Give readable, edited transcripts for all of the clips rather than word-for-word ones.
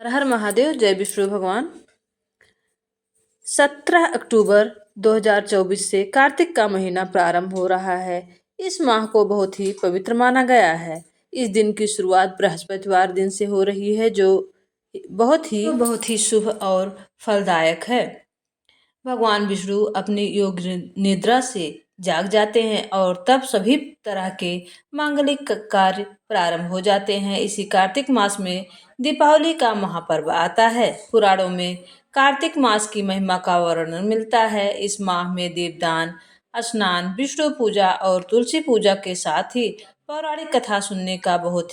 हर हर महादेव। जय विष्णु भगवान। 17 अक्टूबर 2024 से कार्तिक का महीना प्रारंभ हो रहा है। इस माह को बहुत ही पवित्र माना गया है। इस दिन की शुरुआत बृहस्पतिवार दिन से हो रही है, जो बहुत ही शुभ और फलदायक है। भगवान विष्णु अपनी योग निद्रा से जाग जाते हैं और तब सभी तरह के मांगलिक कार्य प्रारंभ हो जाते हैं। इसी कार्तिक मास में दीपावली का महापर्व आता है। पुराणों में कार्तिक मास की महिमा का वर्णन मिलता है। इस माह में दीपदान, स्नान, विष्णु पूजा और तुलसी पूजा के साथ ही पौराणिक कथा सुनने का बहुत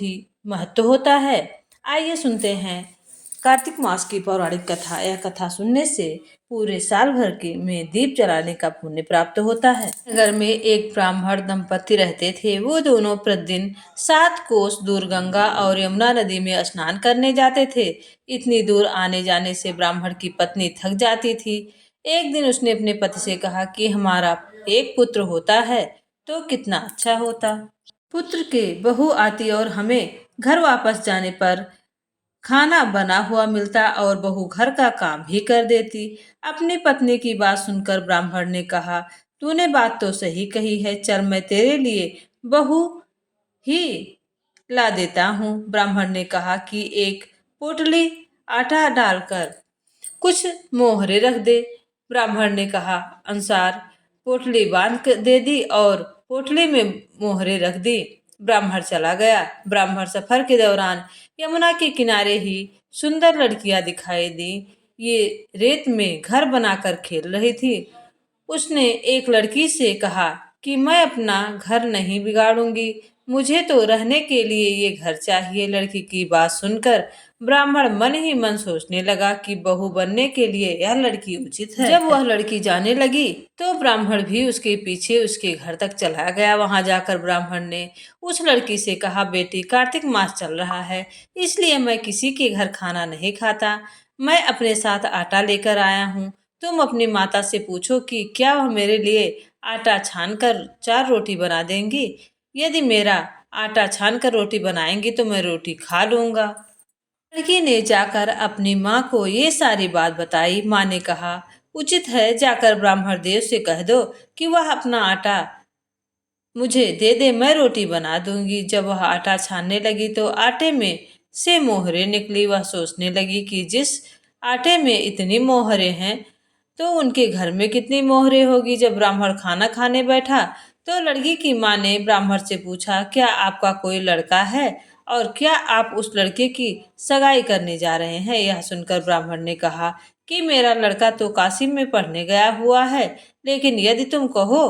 ही महत्व होता है। आइए सुनते हैं कार्तिक मास की पौराणिक कथा। यह कथा सुनने से पूरे साल भर के में दीप जलाने का पुण्य प्राप्त होता है। घर में एक ब्राह्मण दंपति रहते थे। वो दोनों प्रतिदिन 7 कोस दूर गंगा और यमुना नदी में स्नान करने जाते थे। इतनी दूर आने जाने से ब्राह्मण की पत्नी थक जाती थी। एक दिन उसने अपने पति से कहा कि हमारा एक पुत्र होता है तो कितना अच्छा होता। पुत्र के बहू आती और हमें घर वापस जाने पर खाना बना हुआ मिलता और बहू घर का काम भी कर देती। अपनी पत्नी की बात सुनकर ब्राह्मण ने कहा, तूने बात तो सही कही है, चल मैं तेरे लिए बहू ही ला देता हूँ। ब्राह्मण ने कहा कि एक पोटली आटा डालकर कुछ मोहरे रख दे। ब्राह्मण ने कहा अनुसार पोटली बांध कर दे दी और पोटली में मोहरे रख दी। ब्राह्मण चला गया। ब्राह्मण सफर के दौरान यमुना के किनारे ही सुंदर लड़कियां दिखाई दी। ये रेत में घर बनाकर खेल रही थी। उसने एक लड़की से कहा कि मैं अपना घर नहीं बिगाड़ूंगी, मुझे तो रहने के लिए ये घर चाहिए। लड़की की बात सुनकर ब्राह्मण मन ही मन सोचने लगा कि बहू बनने के लिए यह लड़की उचित है। जब वह लड़की जाने लगी तो ब्राह्मण भी उसके पीछे उसके घर तक चला गया। वहां जाकर ब्राह्मण ने उस लड़की से कहा, बेटी कार्तिक मास चल रहा है, इसलिए मैं किसी के घर खाना नहीं खाता। मैं अपने साथ आटा लेकर आया हूँ। तुम अपनी माता से पूछो कि क्या वह मेरे लिए आटा छान कर 4 रोटी बना देंगी। यदि मेरा आटा छान कर रोटी बनाएंगी तो मैं रोटी खा लूंगा। लड़की ने जाकर अपनी माँ को ये सारी बात बताई। माँ ने कहा, उचित है, जाकर ब्राह्मण देव से कह दो कि वह अपना आटा मुझे दे दे, मैं रोटी बना दूंगी। जब वह आटा छानने लगी तो आटे में से मोहरे निकली। वह सोचने लगी कि जिस आटे में इतनी मोहरे हैं तो उनके घर में कितनी मोहरे होगी। जब ब्राह्मण खाना खाने बैठा तो लड़की की माँ ने ब्राह्मण से पूछा, क्या आपका कोई लड़का है और क्या आप उस लड़के की सगाई करने जा रहे हैं। यह सुनकर ब्राह्मण ने कहा कि मेरा लड़का तो काशी में पढ़ने गया हुआ है, लेकिन यदि तुम कहो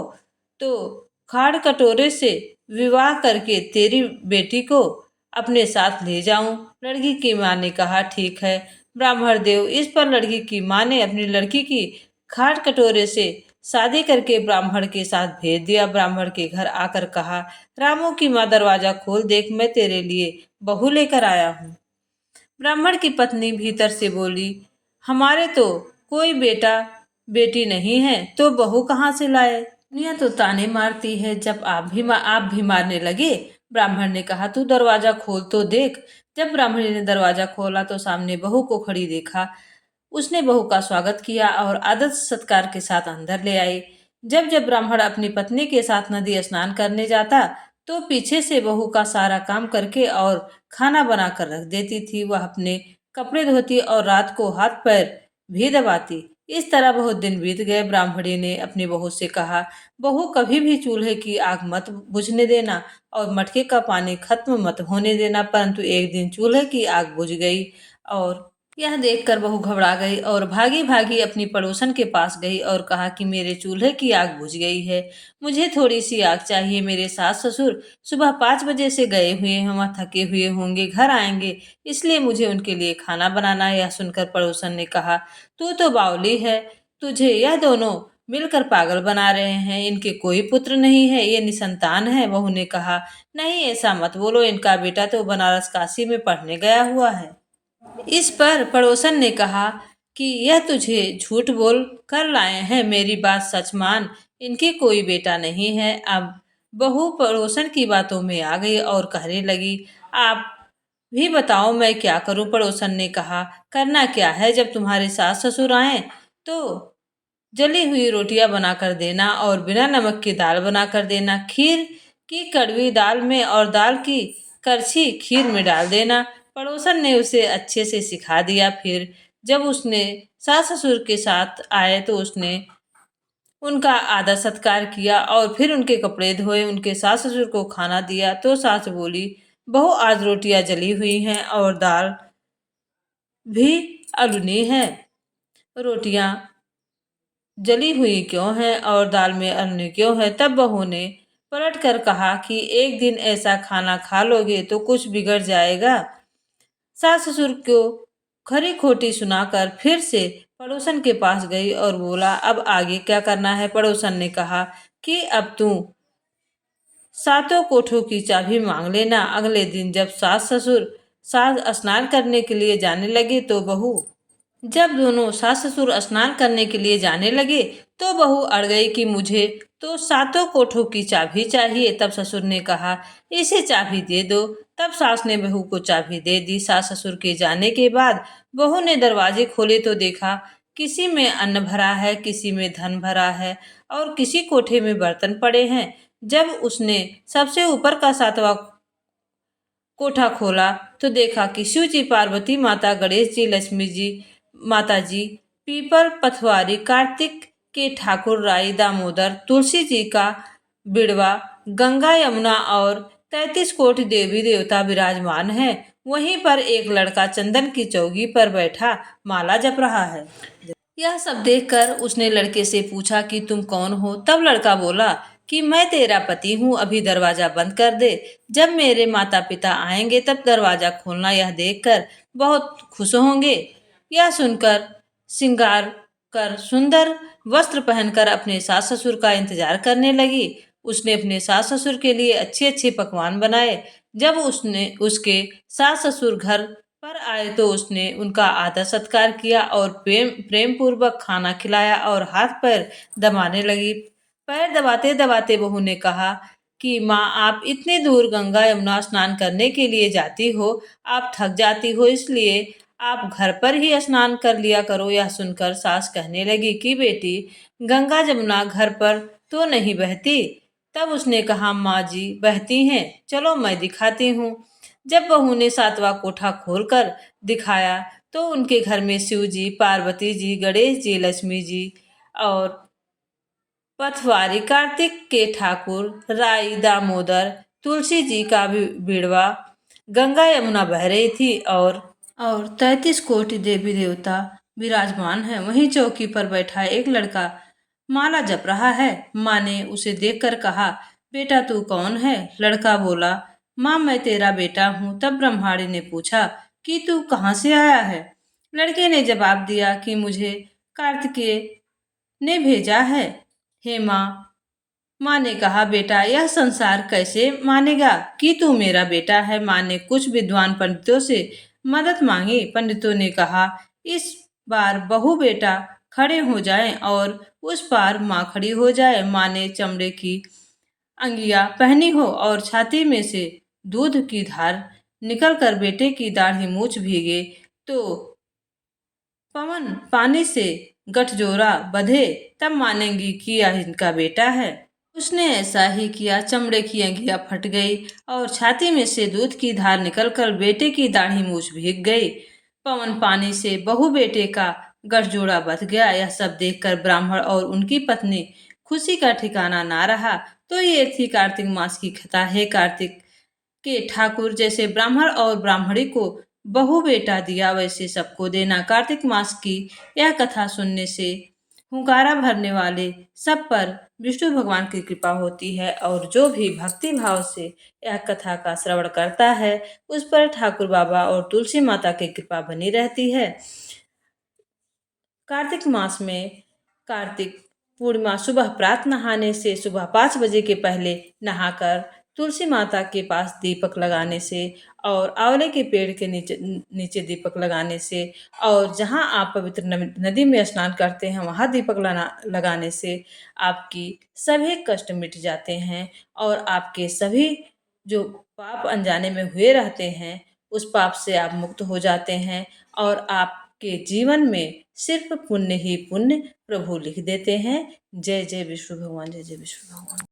तो खाड़ कटोरे से विवाह करके तेरी बेटी को अपने साथ ले जाऊं। लड़की की माँ ने कहा, ठीक है। ब्राह्मण देव इस पर लड़की की माँ ने अपनी लड़की की खाड़ कटोरे से शादी करके ब्राह्मण के साथ भेज दिया। ब्राह्मण के घर आकर कहा, रामू की माँ दरवाजा खोल, देख मैं तेरे लिए बहू लेकर आया हूँ। ब्राह्मण की पत्नी भीतर से बोली, हमारे तो कोई बेटा बेटी नहीं है तो बहू कहाँ से लाए। दुनिया तो ताने मारती है, जब आप भी मारने लगे। ब्राह्मण ने कहा, तू दरवाजा खोल तो देख। जब ब्राह्मणी ने दरवाजा खोला तो सामने बहू को खड़ी देखा। उसने बहू का स्वागत किया और आदर सत्कार के साथ अंदर ले आई। जब जब ब्राह्मण अपनी पत्नी के साथ नदी स्नान करने जाता तो पीछे से बहू का सारा काम करके और खाना बना कर रख देती थी। वह अपने कपड़े धोती और रात को हाथ पैर भी दबाती। इस तरह बहुत दिन बीत गए। ब्राह्मणी ने अपनी बहू से कहा, बहू कभी भी चूल्हे की आग मत बुझने देना और मटके का पानी खत्म मत होने देना। परंतु एक दिन चूल्हे की आग बुझ गई और यह देखकर बहू घबरा गई और भागी भागी अपनी पड़ोसन के पास गई और कहा कि मेरे चूल्हे की आग बुझ गई है, मुझे थोड़ी सी आग चाहिए। मेरे सास ससुर सुबह 5 बजे से गए हुए हैं, वह थके हुए होंगे, घर आएंगे, इसलिए मुझे उनके लिए खाना बनाना है। यह सुनकर पड़ोसन ने कहा, तू तो बावली है, तुझे यह दोनों मिलकर पागल बना रहे हैं, इनके कोई पुत्र नहीं है, ये निसंतान है। बहू ने कहा, नहीं ऐसा मत बोलो, इनका बेटा तो बनारस काशी में पढ़ने गया हुआ है। इस पर पड़ोसन ने कहा कि यह तुझे झूठ बोल कर लाए हैं, मेरी बात सच मान, इनके कोई बेटा नहीं है। अब बहू पड़ोसन की बातों में आ गई और कहने लगी, आप भी बताओ मैं क्या करूं। पड़ोसन ने कहा, करना क्या है, जब तुम्हारे सास ससुर आए तो जली हुई रोटियां बनाकर देना और बिना नमक की दाल बनाकर देना। खीर की कड़वी दाल में और दाल की करछी खीर में डाल देना। पड़ोसन ने उसे अच्छे से सिखा दिया। फिर जब उसने सास ससुर के साथ आए तो उसने उनका आदर सत्कार किया और फिर उनके कपड़े धोए, उनके सास ससुर को खाना दिया। तो सास बोली, बहू आज रोटियां जली हुई हैं और दाल भी अधूनी है। रोटियां जली हुई क्यों है और दाल में अन्न क्यों है? तब बहू ने पलट कर कहा कि एक दिन ऐसा खाना खा लोगे तो कुछ बिगड़ जाएगा। सास ससुर को खरी खोटी सुनाकर फिर से पड़ोसन के पास गई और बोला, अब आगे क्या करना है? पड़ोसन ने कहा कि अब तू सातों कोठों की चाबी मांग लेना। अगले दिन जब सास ससुर सास स्नान करने के लिए जाने लगे तो बहू जब दोनों सास ससुर स्नान करने के लिए जाने लगे तो बहू अड़ गई कि मुझे तो सातों कोठों की चाबी चाहिए। तब ससुर ने कहा, इसे चाबी दे दो। तब सास ने बहू को चाबी दे दी। सास ससुर के जाने के बाद बहू ने दरवाजे खोले तो देखा किसी में अन्न भरा है, किसी में धन भरा है और किसी कोठे में बर्तन पड़े हैं। जब उसने सबसे ऊपर का सातवां कोठा खोला तो देखा कि शिव जी, पार्वती माता, गणेश जी, लक्ष्मी जी, माता जी, पीपल पथवारी, कार्तिक के ठाकुर, राई, दामोदर, तुलसी जी का बिड़वा, गंगा यमुना और 33 कोटि देवी देवता विराजमान हैं। वहीं पर एक लड़का चंदन की चौकी पर बैठा माला जप रहा है। यह सब देखकर उसने लड़के से पूछा कि तुम कौन हो? तब लड़का बोला कि मैं तेरा पति हूँ, अभी दरवाजा बंद कर दे। जब मेरे माता पिता आएंगे तब दरवाजा खोलना, यह देखकर बहुत खुश होंगे। यह सुनकर श्रृंगार कर सुंदर वस्त्र पहनकर अपने सास ससुर का इंतजार करने लगी। उसने अपने सास ससुर के लिए अच्छे अच्छे पकवान बनाए। जब उसने उसके सास ससुर घर पर आए तो उसने उनका आदर सत्कार किया और प्रेम पूर्वक खाना खिलाया और हाथ पैर दबाने लगी। पैर दबाते दबाते बहू ने कहा कि माँ, आप इतनी दूर गंगा यमुना स्नान करने के लिए जाती हो, आप थक जाती हो, इसलिए आप घर पर ही स्नान कर लिया करो। यह सुनकर सास कहने लगी कि बेटी, गंगा जमुना घर पर तो नहीं बहती। तब उसने कहा, माँ जी बहती हैं, चलो मैं दिखाती हूँ। जब बहू ने सातवां कोठा खोलकर दिखाया तो उनके घर में शिव जी, पार्वती जी, गणेश जी, लक्ष्मी जी और पथवारी, कार्तिक के ठाकुर, राई, दामोदर, तुलसी जी का भी बिड़वा, गंगा यमुना बह रही थी और 33 कोटि देवी देवता विराजमान है। वहीं चौकी पर बैठा एक लड़का माला जप रहा है। माँ ने उसे देखकर कहा, बेटा तू कौन है? लड़का बोला, माँ मैं तेरा बेटा हूँ। तब ब्रह्माणी ने पूछा कि तू कहाँ से आया है? लड़के ने जवाब दिया कि मुझे कार्तिकेय ने भेजा है। हे माँ, माँ ने कहा, बेटा यह संसार कैसे मानेगा कि तू मेरा बेटा है? माँ ने कुछ विद्वान पंडितों से मदद मांगी। पंडितों ने कहा, इस बार बहू बेटा खड़े हो जाएं और उस पार माँ खड़ी हो जाए। माँ ने चमड़े की अंगिया पहनी हो और छाती में से दूध की धार निकलकर बेटे की दाढ़ी मूछ भीगे तो पवन पानी से गठजोड़ा बंधे, तब मानेंगी कि यह इनका बेटा है। उसने ऐसा ही किया। चमड़े की अंगिया फट गई और छाती में से दूध की धार निकलकर बेटे की दाढ़ी मूछ भीग गई। पवन पानी से बहू बेटे का गठजोड़ा बंध गया। यह सब देखकर ब्राह्मण और उनकी पत्नी खुशी का ठिकाना ना रहा। तो ये थी कार्तिक मास की कथा। है कार्तिक के ठाकुर, जैसे ब्राह्मण और ब्राह्मणी को बहु बेटा दिया वैसे सबको देना। कार्तिक मास की यह कथा सुनने से हुंकारा भरने वाले सब पर विष्णु भगवान की कृपा होती है और जो भी भक्ति भाव से यह कथा का श्रवण करता है उस पर ठाकुर बाबा और तुलसी माता की कृपा बनी रहती है। कार्तिक मास में कार्तिक पूर्णिमा सुबह प्रात नहाने से, सुबह 5 बजे के पहले नहाकर तुलसी माता के पास दीपक लगाने से और आंवले के पेड़ के नीचे नीचे दीपक लगाने से और जहाँ आप पवित्र नदी में स्नान करते हैं वहाँ दीपक लगाने से आपकी सभी कष्ट मिट जाते हैं और आपके सभी जो पाप अनजाने में हुए रहते हैं उस पाप से आप मुक्त हो जाते हैं और आपके जीवन में सिर्फ पुण्य ही पुण्य प्रभु लिख देते हैं। जय जय विष्णु भगवान, जय जय विष्णु भगवान।